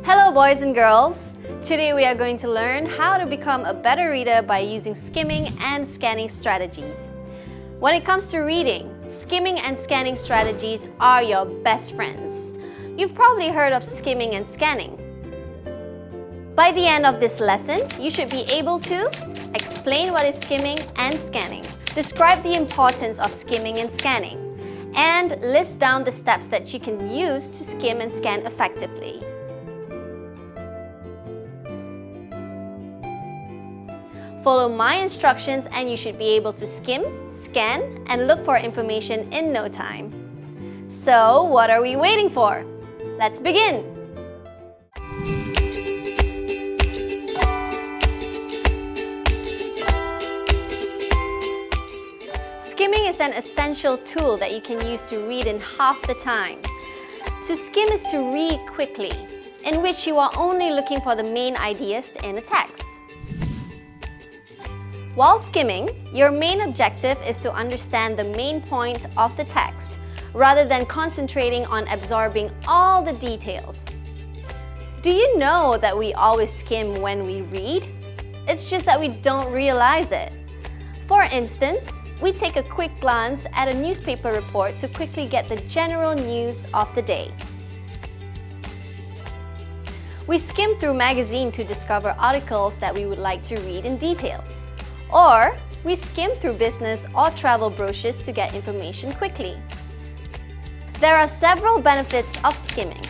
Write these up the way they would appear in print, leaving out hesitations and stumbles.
Hello boys and girls! Today we are going to learn how to become a better reader by using skimming and scanning strategies. When it comes to reading, skimming and scanning strategies are your best friends. You've probably heard of skimming and scanning. By the end of this lesson, you should be able to explain what is skimming and scanning, describe the importance of skimming and scanning, and list down the steps that you can use to skim and scan effectively. Follow my instructions and you should be able to skim, scan, and look for information in no time. So, what are we waiting for? Let's begin! Skimming is an essential tool that you can use to read in half the time. To skim is to read quickly, in which you are only looking for the main ideas in a text. While skimming, your main objective is to understand the main point of the text, rather than concentrating on absorbing all the details. Do you know that we always skim when we read? It's just that we don't realize it. For instance, we take a quick glance at a newspaper report to quickly get the general news of the day. We skim through magazines to discover articles that we would like to read in detail. Or, we skim through business or travel brochures to get information quickly. There are several benefits of skimming.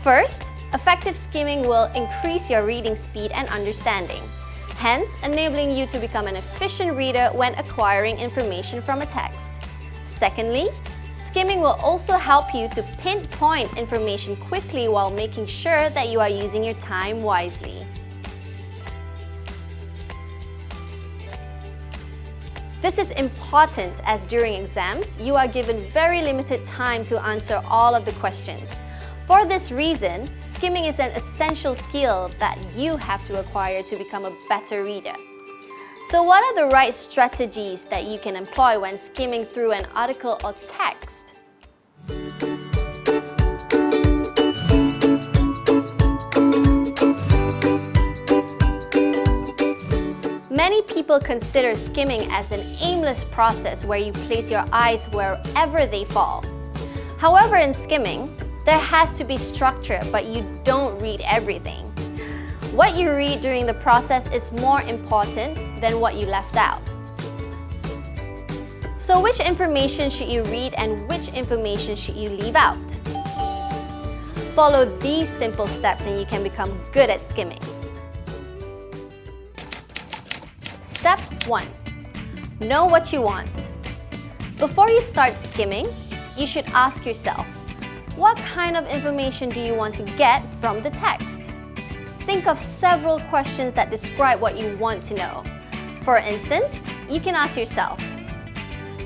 First, effective skimming will increase your reading speed and understanding, hence enabling you to become an efficient reader when acquiring information from a text. Secondly, skimming will also help you to pinpoint information quickly while making sure that you are using your time wisely. This is important as during exams, you are given very limited time to answer all of the questions. For this reason, skimming is an essential skill that you have to acquire to become a better reader. So what are the right strategies that you can employ when skimming through an article or text? Many people consider skimming as an aimless process where you place your eyes wherever they fall. However, in skimming, there has to be structure, but you don't read everything. What you read during the process is more important than what you left out. So which information should you read and which information should you leave out? Follow these simple steps and you can become good at skimming. Step 1. Know what you want. Before you start skimming, you should ask yourself, what kind of information do you want to get from the text? Think of several questions that describe what you want to know. For instance, you can ask yourself,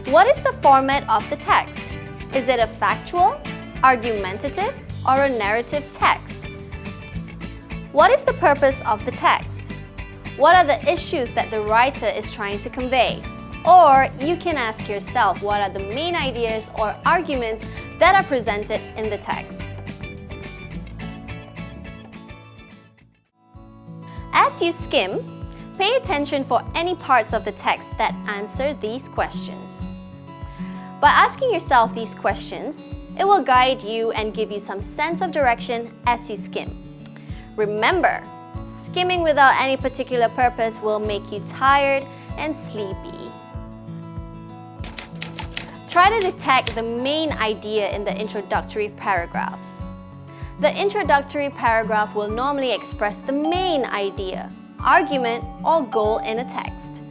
what is the format of the text? Is it a factual, argumentative, or a narrative text? What is the purpose of the text? What are the issues that the writer is trying to convey? Or you can ask yourself, what are the main ideas or arguments that are presented in the text? As you skim, pay attention for any parts of the text that answer these questions. By asking yourself these questions, it will guide you and give you some sense of direction as you skim. Remember, skimming without any particular purpose will make you tired and sleepy. Try to detect the main idea in the introductory paragraphs. The introductory paragraph will normally express the main idea, argument, or goal in a text.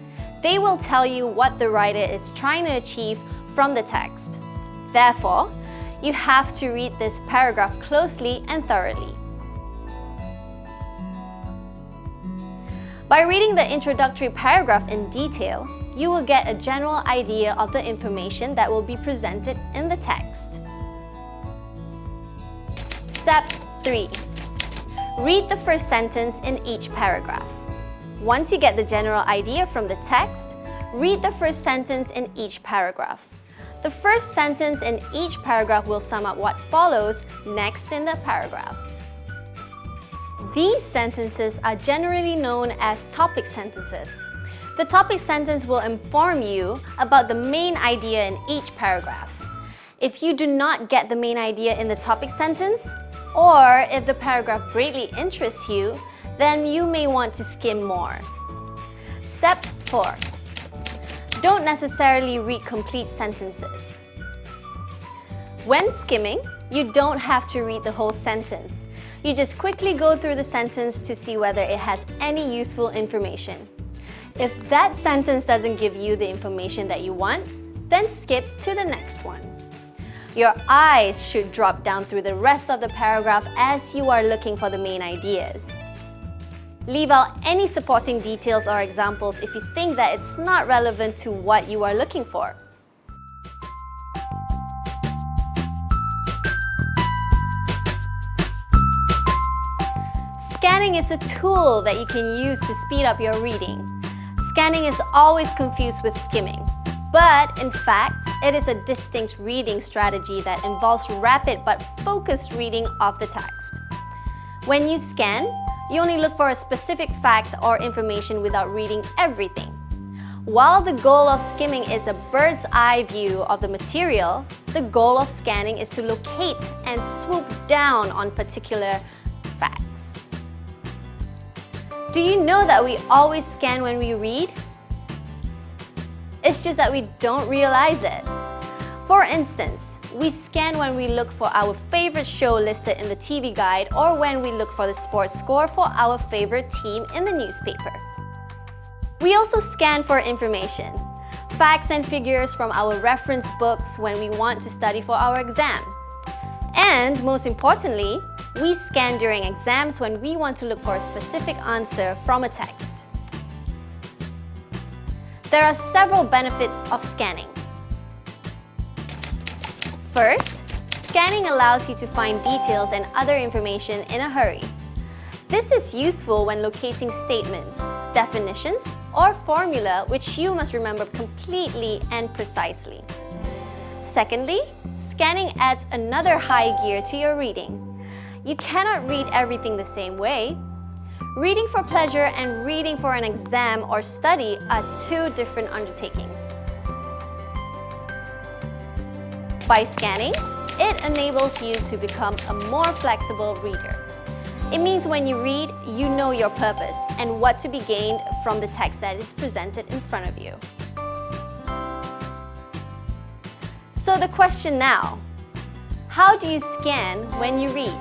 They will tell you what the writer is trying to achieve from the text. Therefore, you have to read this paragraph closely and thoroughly. By reading the introductory paragraph in detail, you will get a general idea of the information that will be presented in the text. Step 3. Read the first sentence in each paragraph. Once you get the general idea from the text, read the first sentence in each paragraph. The first sentence in each paragraph will sum up what follows next in the paragraph. These sentences are generally known as topic sentences. The topic sentence will inform you about the main idea in each paragraph. If you do not get the main idea in the topic sentence, or if the paragraph greatly interests you, then you may want to skim more. Step 4. Don't necessarily read complete sentences. When skimming, you don't have to read the whole sentence. You just quickly go through the sentence to see whether it has any useful information. If that sentence doesn't give you the information that you want, then skip to the next one. Your eyes should drop down through the rest of the paragraph as you are looking for the main ideas. Leave out any supporting details or examples if you think that it's not relevant to what you are looking for. Scanning is a tool that you can use to speed up your reading. Scanning is always confused with skimming, but in fact, it is a distinct reading strategy that involves rapid but focused reading of the text. When you scan, you only look for a specific fact or information without reading everything. While the goal of skimming is a bird's eye view of the material, the goal of scanning is to locate and swoop down on particular facts. Do you know that we always scan when we read? It's just that we don't realize it. For instance, we scan when we look for our favorite show listed in the TV guide or when we look for the sports score for our favorite team in the newspaper. We also scan for information, facts and figures from our reference books when we want to study for our exam. And most importantly, we scan during exams when we want to look for a specific answer from a text. There are several benefits of scanning. First, scanning allows you to find details and other information in a hurry. This is useful when locating statements, definitions, or formula which you must remember completely and precisely. Secondly, scanning adds another high gear to your reading. You cannot read everything the same way. Reading for pleasure and reading for an exam or study are two different undertakings. By scanning, it enables you to become a more flexible reader. It means when you read, you know your purpose and what to be gained from the text that is presented in front of you. So the question now, how do you scan when you read?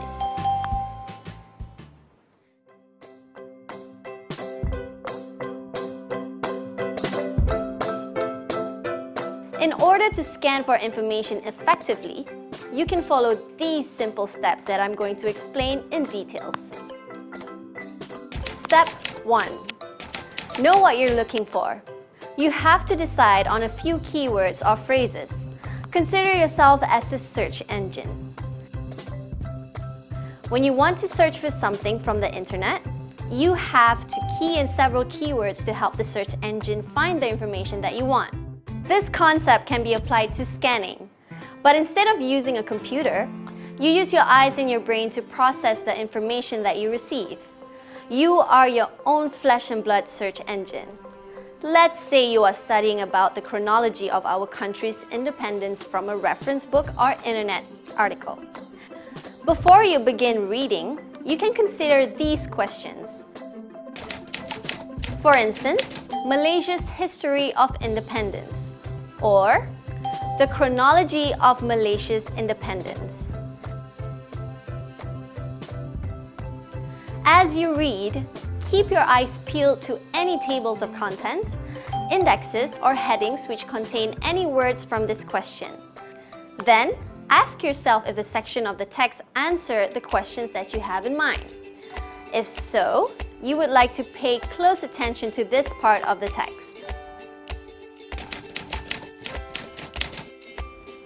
In order to scan for information effectively, you can follow these simple steps that I'm going to explain in details. Step 1. Know what you're looking for. You have to decide on a few keywords or phrases. Consider yourself as a search engine. When you want to search for something from the internet, you have to key in several keywords to help the search engine find the information that you want. This concept can be applied to scanning, but instead of using a computer, you use your eyes and your brain to process the information that you receive. You are your own flesh and blood search engine. Let's say you are studying about the chronology of our country's independence from a reference book or internet article. Before you begin reading, you can consider these questions. For instance, Malaysia's history of independence, or the chronology of Malaysia's independence. As you read, keep your eyes peeled to any tables of contents, indexes, or headings which contain any words from this question. Then, ask yourself if the section of the text answers the questions that you have in mind. If so, you would like to pay close attention to this part of the text.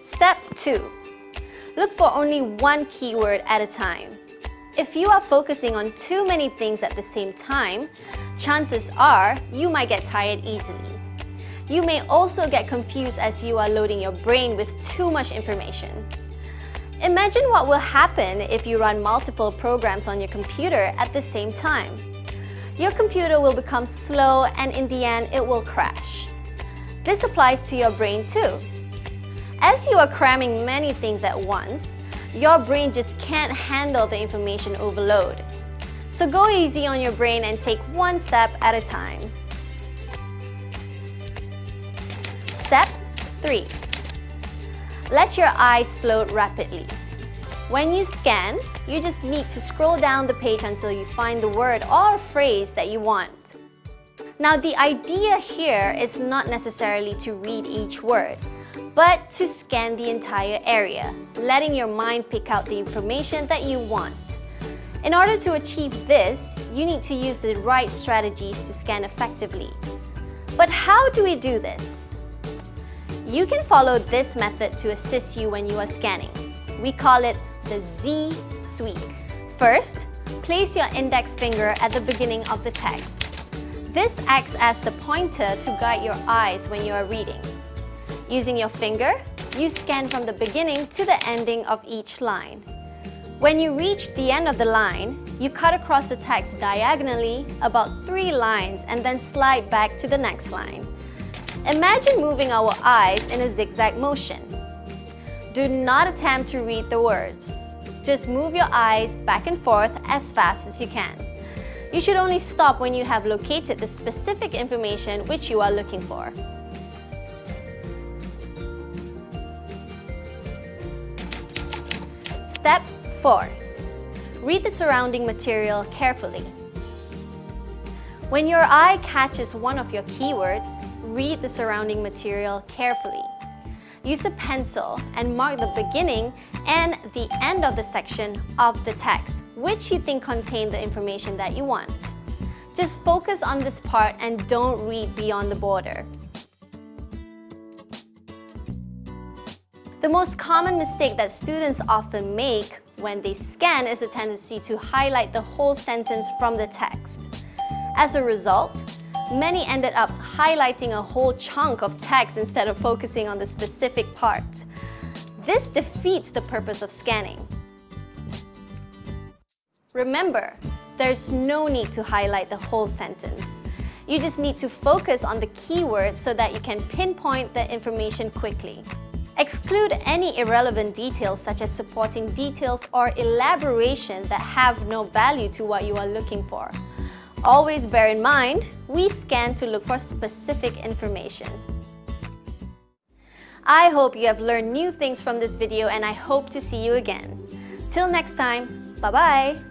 Step 2. Look for only one keyword at a time. If you are focusing on too many things at the same time, chances are you might get tired easily. You may also get confused as you are loading your brain with too much information. Imagine what will happen if you run multiple programs on your computer at the same time. Your computer will become slow and in the end it will crash. This applies to your brain too. As you are cramming many things at once, your brain just can't handle the information overload. So go easy on your brain and take one step at a time. Step 3. Let your eyes float rapidly. When you scan, you just need to scroll down the page until you find the word or phrase that you want. Now, the idea here is not necessarily to read each word, but to scan the entire area, letting your mind pick out the information that you want. In order to achieve this, you need to use the right strategies to scan effectively. But how do we do this? You can follow this method to assist you when you are scanning. We call it the Z sweep. First, place your index finger at the beginning of the text. This acts as the pointer to guide your eyes when you are reading. Using your finger, you scan from the beginning to the ending of each line. When you reach the end of the line, you cut across the text diagonally about 3 lines and then slide back to the next line. Imagine moving our eyes in a zigzag motion. Do not attempt to read the words. Just move your eyes back and forth as fast as you can. You should only stop when you have located the specific information which you are looking for. Step 4. Read the surrounding material carefully. When your eye catches one of your keywords, read the surrounding material carefully. Use a pencil and mark the beginning and the end of the section of the text, which you think contain the information that you want. Just focus on this part and don't read beyond the border. The most common mistake that students often make when they scan is a tendency to highlight the whole sentence from the text. As a result, many ended up highlighting a whole chunk of text instead of focusing on the specific part. This defeats the purpose of scanning. Remember, there's no need to highlight the whole sentence. You just need to focus on the keywords so that you can pinpoint the information quickly. Exclude any irrelevant details such as supporting details or elaboration that have no value to what you are looking for. Always bear in mind, we scan to look for specific information. I hope you have learned new things from this video and I hope to see you again. Till next time, bye-bye!